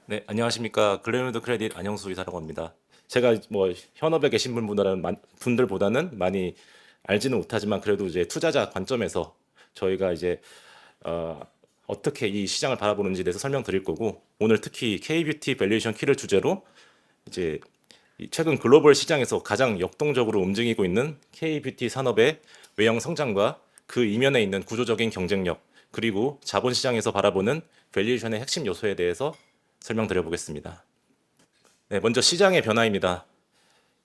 네, 안녕하십니까. 글래노드 크레딧 안영수 이사라고 합니다. 제가 뭐 현업에 계신 분들보다는 많이 알지는 못하지만 그래도 이제 투자자 관점에서 저희가 이제 어, 어떻게 이 시장을 바라보는지에 대해서 설명드릴 거고, 오늘 특히 K-뷰티 밸류에이션 키를 주제로 이제 이 최근 글로벌 시장에서 가장 역동적으로 움직이고 있는 K-뷰티 산업의 외형 성장과 그 이면에 있는 구조적인 경쟁력, 그리고 자본시장에서 바라보는 밸류에이션의 핵심 요소에 대해서 설명드려 보겠습니다. 네, 먼저 시장의 변화입니다.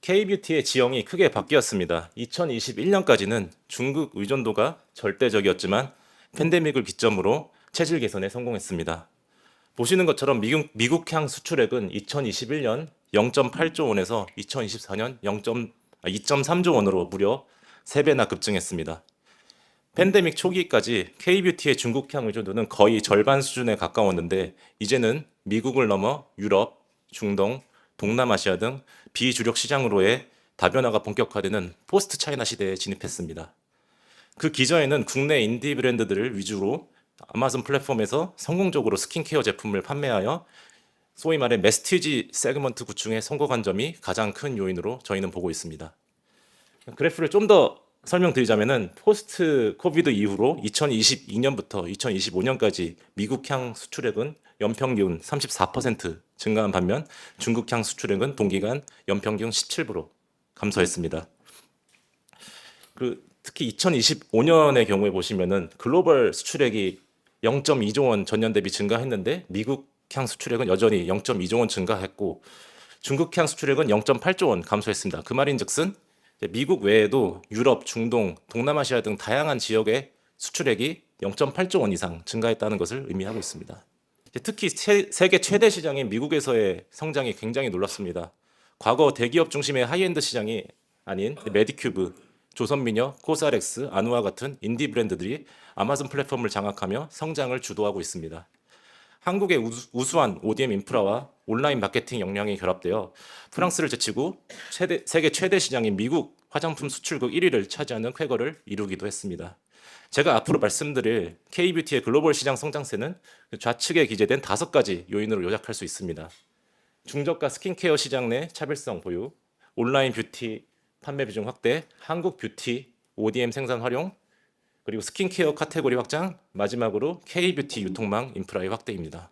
K-뷰티의 지형이 크게 바뀌었습니다. 2021년까지는 중국 의존도가 절대적이었지만 팬데믹을 기점으로 체질 개선에 성공했습니다. 보시는 것처럼 미국향 수출액은 2021년 0.8조 원에서 2024년 2.3조 원으로 무려 3배나 급증했습니다. 팬데믹 초기까지 K-뷰티의 중국향 의존도는 거의 절반 수준에 가까웠는데, 이제는 미국을 넘어 유럽, 중동, 동남아시아 등 비주력 시장으로의 다변화가 본격화되는 포스트 차이나 시대에 진입했습니다. 그 기저에는 국내 인디 브랜드들을 위주로 아마존 플랫폼에서 성공적으로 스킨케어 제품을 판매하여 소위 말해 메스티지 세그먼트 구축에 성공한 점이 가장 큰 요인으로 저희는 보고 있습니다. 그래프를 좀 더 설명드리자면은, 포스트 코비드 이후로 2022년부터 2025년까지 미국향 수출액은 연평균 34% 증가한 반면 중국향 수출액은 동기간 연평균 17% 감소했습니다. 특히 2025년의 경우에 보시면은 글로벌 수출액이 0.2조 원 전년 대비 증가했는데, 미국향 수출액은 여전히 0.2조 원 증가했고 중국향 수출액은 0.8조 원 감소했습니다. 그 말인즉슨 미국 외에도 유럽, 중동, 동남아시아 등 다양한 지역의 수출액이 0.8조 원 이상 증가했다는 것을 의미하고 있습니다. 특히 세계 최대 시장인 미국에서의 성장이 굉장히 놀랍습니다. 과거 대기업 중심의 하이엔드 시장이 아닌 메디큐브, 조선미녀, 코스알엑스, 아누아 같은 인디 브랜드들이 아마존 플랫폼을 장악하며 성장을 주도하고 있습니다. 한국의 우수한 ODM 인프라와 온라인 마케팅 역량이 결합되어 프랑스를 제치고 세계 최대 시장인 미국 화장품 수출국 1위를 차지하는 쾌거를 이루기도 했습니다. 제가 앞으로 말씀드릴 K-뷰티의 글로벌 시장 성장세는 좌측에 기재된 5가지 요인으로 요약할 수 있습니다. 중저가 스킨케어 시장 내 차별성 보유, 온라인 뷰티 판매 비중 확대, 한국 뷰티 ODM 생산 활용, 그리고 스킨케어 카테고리 확장, 마지막으로 K-뷰티 유통망 인프라의 확대입니다.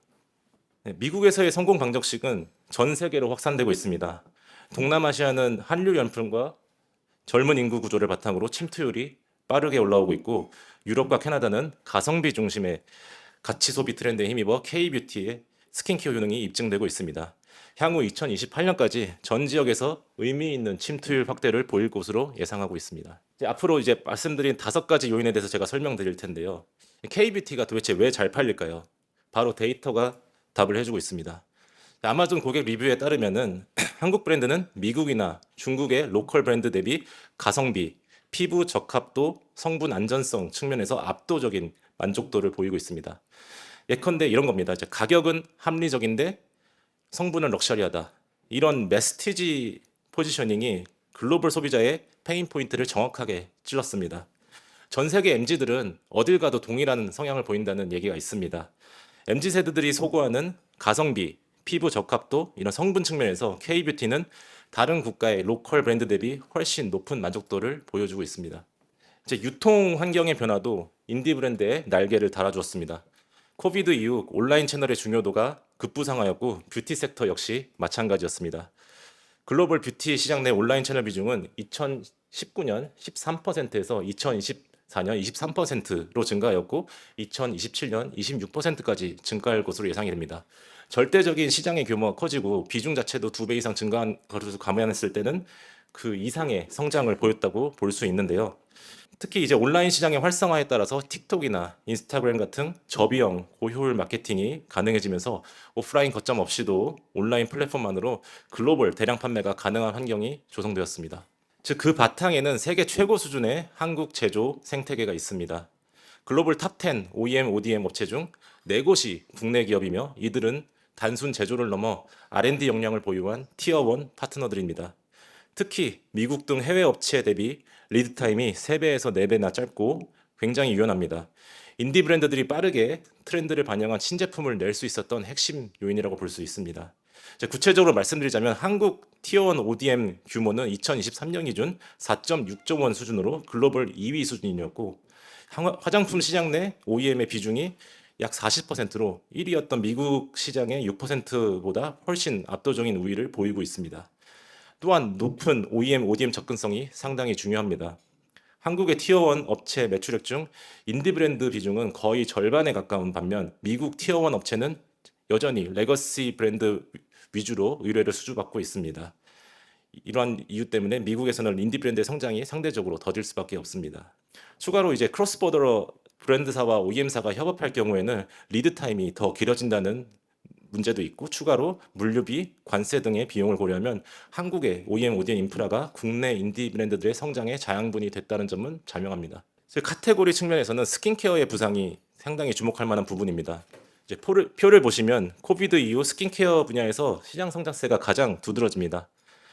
네, 미국에서의 성공 방정식은 전 세계로 확산되고 있습니다. 동남아시아는 한류 연품과 젊은 인구 구조를 바탕으로 침투율이 빠르게 올라오고 있고, 유럽과 캐나다는 가성비 중심의 가치 소비 트렌드에 힘입어 K-뷰티의 스킨케어 효능이 입증되고 있습니다. 향후 2028년까지 전 지역에서 의미 있는 침투율 확대를 보일 것으로 예상하고 있습니다. 앞으로 이제 말씀드린 5가지 요인에 대해서 제가 설명드릴 텐데요. K-뷰티가 도대체 왜 잘 팔릴까요? 바로 데이터가 답을 해주고 있습니다. 아마존 고객 리뷰에 따르면은 한국 브랜드는 미국이나 중국의 로컬 브랜드 대비 가성비, 피부 적합도, 성분 안전성 측면에서 압도적인 만족도를 보이고 있습니다. 예컨대 이런 겁니다. 이제 가격은 합리적인데 성분은 럭셔리하다. 이런 메스티지 포지셔닝이 글로벌 소비자의 페인 포인트를 정확하게 찔렀습니다. 전 세계 MZ들은 어딜 가도 동일한 성향을 보인다는 얘기가 있습니다. MZ 세대들이 소구하는 가성비, 피부 적합도, 이런 성분 측면에서 K-뷰티는 다른 국가의 로컬 브랜드 대비 훨씬 높은 만족도를 보여주고 있습니다. 이제 유통 환경의 변화도 인디 브랜드에 날개를 달아주었습니다. 코비드 이후 온라인 채널의 중요도가 급부상하였고, 뷰티 섹터 역시 마찬가지였습니다. 글로벌 뷰티 시장 내 온라인 채널 비중은 2019년 13%에서 2024년 23%로 증가하였고, 2027년 26%까지 증가할 것으로 예상이 됩니다. 절대적인 시장의 규모가 커지고 비중 자체도 2배 이상 증가한 것을 감안했을 때는 그 이상의 성장을 보였다고 볼 수 있는데요. 특히 이제 온라인 시장의 활성화에 따라서 틱톡이나 인스타그램 같은 저비용 고효율 마케팅이 가능해지면서 오프라인 거점 없이도 온라인 플랫폼만으로 글로벌 대량 판매가 가능한 환경이 조성되었습니다. 즉, 그 바탕에는 세계 최고 수준의 한국 제조 생태계가 있습니다. 글로벌 탑10 OEM, ODM 업체 중 4곳이 국내 기업이며, 이들은 단순 제조를 넘어 R&D 역량을 보유한 티어1 파트너들입니다. 특히 미국 등 해외 업체 대비 리드 타임이 3배에서 4배나 짧고 굉장히 유연합니다. 인디 브랜드들이 빠르게 트렌드를 반영한 신제품을 낼 수 있었던 핵심 요인이라고 볼 수 있습니다. 구체적으로 말씀드리자면 한국 티어1 ODM 규모는 2023년 기준 4.6조 원 수준으로 글로벌 2위 수준이었고, 화장품 시장 내 OEM의 비중이 약 40%로 1위였던 미국 시장의 6%보다 훨씬 압도적인 우위를 보이고 있습니다. 또한 높은 OEM, ODM 접근성이 상당히 중요합니다. 한국의 티어1 업체 매출액 중 인디 브랜드 비중은 거의 절반에 가까운 반면 미국 티어1 업체는 여전히 레거시 브랜드 위주로 의뢰를 수주받고 있습니다. 이러한 이유 때문에 미국에서는 인디 브랜드의 성장이 상대적으로 더딜 수밖에 없습니다. 추가로 이제 크로스보더러 브랜드사와 OEM사가 협업할 경우에는 리드 타임이 더 길어진다는 문제도 있고, 추가로 물류비, 관세 등의 비용을 고려하면 한국의 OEM, ODM 인프라가 국내 인디 브랜드들의 성장에 자양분이 됐다는 점은 자명합니다. 카테고리 측면에서는 스킨케어의 부상이 상당히 주목할 만한 부분입니다. 이제 표를 보시면 코비드 이후 스킨케어 분야에서 시장 성장세가 가장 두드러집니다.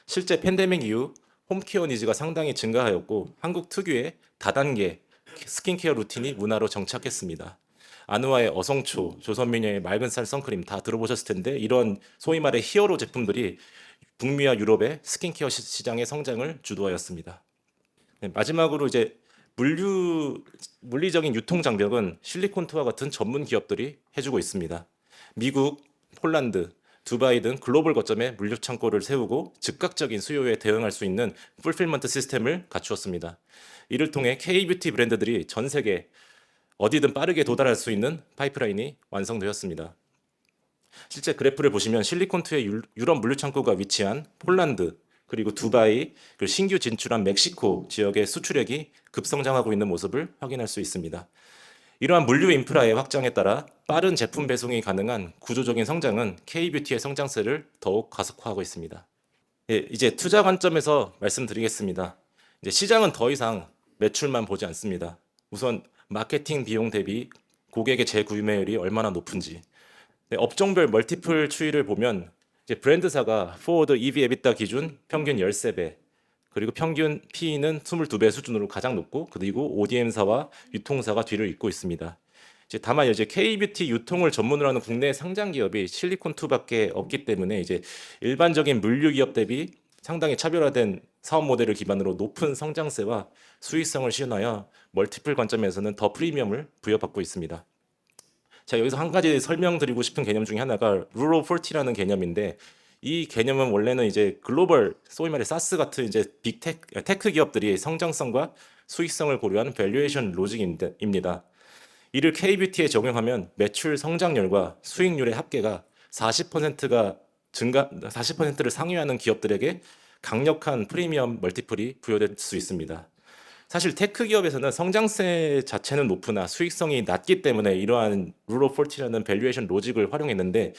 실제 팬데믹 이후 홈케어 니즈가 상당히 증가하였고, 한국 특유의 다단계 스킨케어 루틴이 문화로 정착했습니다. 아누아의 어성초, 조선미녀의 맑은쌀 선크림 다 들어보셨을 텐데, 이런 소위 말해 히어로 제품들이 북미와 유럽의 스킨케어 시장의 성장을 주도하였습니다. 네, 마지막으로 이제 물리적인 유통 장벽은 실리콘투와 같은 전문 기업들이 해주고 있습니다. 미국, 폴란드, 두바이 등 글로벌 거점에 물류 창고를 세우고 즉각적인 수요에 대응할 수 있는 풀필먼트 시스템을 갖추었습니다. 이를 통해 K-뷰티 브랜드들이 전 세계 어디든 빠르게 도달할 수 있는 파이프라인이 완성되었습니다. 실제 그래프를 보시면 실리콘투의 유럽 물류 창고가 위치한 폴란드, 그리고 두바이, 그리고 신규 진출한 멕시코 지역의 수출액이 급성장하고 있는 모습을 확인할 수 있습니다. 이러한 물류 인프라의 확장에 따라 빠른 제품 배송이 가능한 구조적인 성장은 K-뷰티의 성장세를 더욱 가속화하고 있습니다. 예, 이제 투자 관점에서 말씀드리겠습니다. 이제 시장은 더 이상 매출만 보지 않습니다. 우선 마케팅 비용 대비 고객의 재구매율이 얼마나 높은지, 업종별 멀티플 추이를 보면 이제 브랜드사가 포워드 EV EBITDA 기준 평균 13배, 그리고 평균 PE는 22배 수준으로 가장 높고, 그리고 ODM사와 유통사가 뒤를 잇고 있습니다. 다만 이제 K-뷰티 유통을 전문으로 하는 국내 상장 기업이 실리콘2밖에 없기 때문에 이제 일반적인 물류 기업 대비 상당히 차별화된 사업 모델을 기반으로 높은 성장세와 수익성을 시현하여 멀티플 관점에서는 더 프리미엄을 부여받고 있습니다. 자, 여기서 한 가지 설명드리고 싶은 개념 중에 하나가 룰 오브 40라는 개념인데, 이 개념은 원래는 이제 글로벌 소위 말해 사스 같은 이제 테크 기업들이 성장성과 수익성을 고려한 밸류에이션 로직입니다. 이를 K-뷰티에 적용하면 매출 성장률과 수익률의 합계가 40%를 상회하는 기업들에게 강력한 프리미엄 멀티플이 부여될 수 있습니다. 사실 테크 기업에서는 성장세 자체는 높으나 수익성이 낮기 때문에 이러한 룰 오브 40라는 밸류에이션 로직을 활용했는데,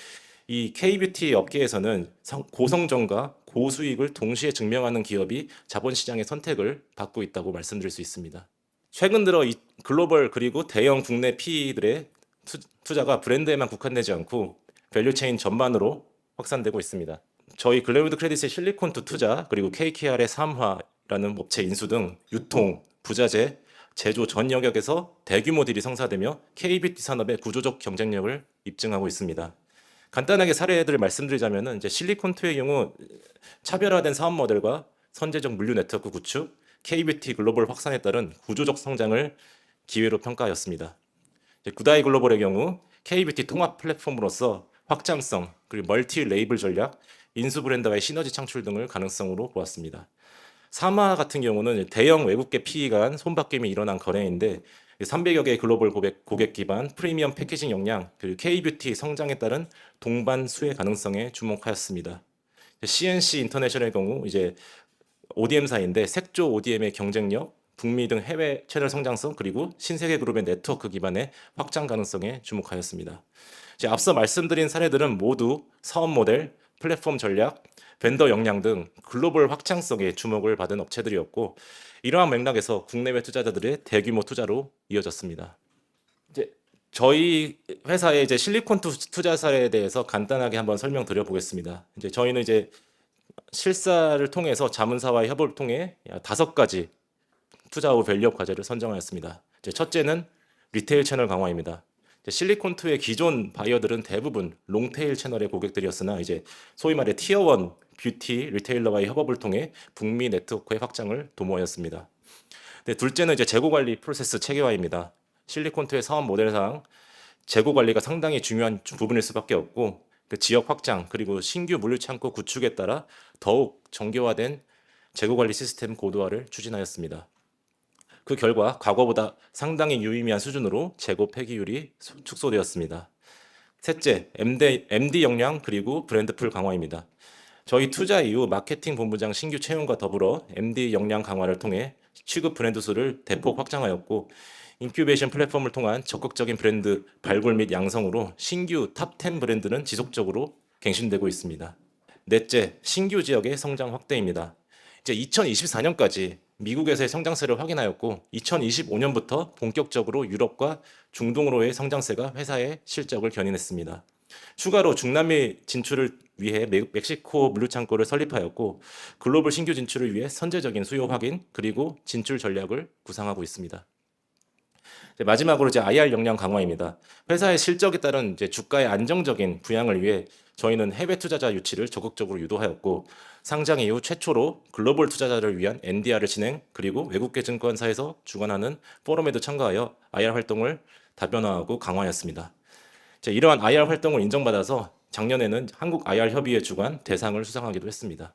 이 K-뷰티 업계에서는 고성장과 고수익을 동시에 증명하는 기업이 자본시장의 선택을 받고 있다고 말씀드릴 수 있습니다. 최근 들어 이 글로벌 그리고 대형 국내 PE들의 투자가 브랜드에만 국한되지 않고 밸류체인 전반으로 확산되고 있습니다. 저희 글레이우드 크레딧의 실리콘2 투자, 그리고 KKR의 삼화라는 업체 인수 등 유통, 부자재, 제조 전 영역에서 대규모 딜이 성사되며 K-뷰티 산업의 구조적 경쟁력을 입증하고 있습니다. 간단하게 사례들을 말씀드리자면 이제 실리콘2의 경우 차별화된 사업 모델과 선제적 물류 네트워크 구축, K-뷰티 글로벌 확산에 따른 구조적 성장을 기회로 평가하였습니다. 구다이 글로벌의 경우 K-뷰티 통합 플랫폼으로서 확장성, 그리고 멀티 레이블 전략, 인수 브랜드와의 시너지 창출 등을 가능성으로 보았습니다. 사마 같은 경우는 대형 외국계 PE 간 손바뀜이 일어난 거래인데 300여 개의 글로벌 고객 기반 프리미엄 패키징 역량, 그리고 K-뷰티 성장에 따른 동반 수혜 가능성에 주목하였습니다. CNC 인터내셔널의 경우 이제 ODM사인데 색조 ODM의 경쟁력, 북미 등 해외 채널 성장성, 그리고 신세계 그룹의 네트워크 기반의 확장 가능성에 주목하였습니다. 앞서 말씀드린 사례들은 모두 사업 모델, 플랫폼 전략, 벤더 역량 등 글로벌 확장성에 주목을 받은 업체들이었고, 이러한 맥락에서 국내외 투자자들의 대규모 투자로 이어졌습니다. 저희 회사의 이제 실리콘 투자 사례에 대해서 간단하게 한번 설명드려 보겠습니다. 저희는 이제 실사를 통해서 자문사와의 협업을 통해 5가지 투자 후 밸류업 과제를 선정하였습니다. 첫째는 리테일 채널 강화입니다. 실리콘2의 기존 바이어들은 대부분 롱테일 채널의 고객들이었으나 이제 소위 말해 티어 1 뷰티 리테일러와의 협업을 통해 북미 네트워크의 확장을 도모하였습니다. 둘째는 이제 재고 관리 프로세스 체계화입니다. 실리콘2의 사업 모델상 재고 관리가 상당히 중요한 부분일 수밖에 없고 그 지역 확장 그리고 신규 물류 창고 구축에 따라 더욱 정교화된 재고 관리 시스템 고도화를 추진하였습니다. 그 결과 과거보다 상당히 유의미한 수준으로 재고 폐기율이 축소되었습니다. 셋째, MD 역량 그리고 브랜드풀 강화입니다. 저희 투자 이후 마케팅 본부장 신규 채용과 더불어 MD 역량 강화를 통해 취급 브랜드 수를 대폭 확장하였고 인큐베이션 플랫폼을 통한 적극적인 브랜드 발굴 및 양성으로 신규 탑 10 브랜드는 지속적으로 갱신되고 있습니다. 넷째, 신규 지역의 성장 확대입니다. 이제 2024년까지 미국에서의 성장세를 확인하였고 2025년부터 본격적으로 유럽과 중동으로의 성장세가 회사의 실적을 견인했습니다. 추가로 중남미 진출을 위해 멕시코 물류창고를 설립하였고 글로벌 신규 진출을 위해 선제적인 수요 확인 그리고 진출 전략을 구상하고 있습니다. 마지막으로 이제 IR 역량 강화입니다. 회사의 실적에 따른 이제 주가의 안정적인 부양을 위해 저희는 해외 투자자 유치를 적극적으로 유도하였고 상장 이후 최초로 글로벌 투자자를 위한 NDR을 진행 그리고 외국계 증권사에서 주관하는 포럼에도 참가하여 IR 활동을 다변화하고 강화하였습니다. 이러한 IR 활동을 인정받아서 작년에는 한국 IR 협의회 주관 대상을 수상하기도 했습니다.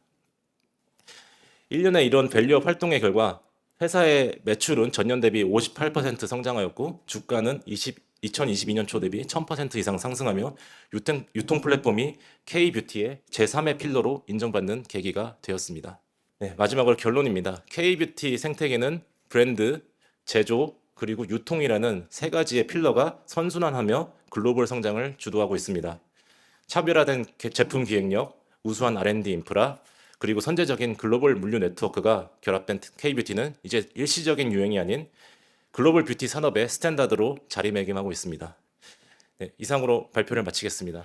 1년의 이런 밸류업 활동의 결과 회사의 매출은 전년 대비 58% 성장하였고 주가는 2022년 초 대비 1000% 이상 상승하며 유통 플랫폼이 K뷰티의 제3의 필러로 인정받는 계기가 되었습니다. 네, 마지막으로 결론입니다. K뷰티 생태계는 브랜드, 제조, 그리고 유통이라는 세 가지의 필러가 선순환하며 글로벌 성장을 주도하고 있습니다. 차별화된 제품 기획력, 우수한 R&D 인프라, 그리고 선제적인 글로벌 물류 네트워크가 결합된 K뷰티는 이제 일시적인 유행이 아닌 글로벌 뷰티 산업의 스탠다드로 자리매김하고 있습니다. 네, 이상으로 발표를 마치겠습니다.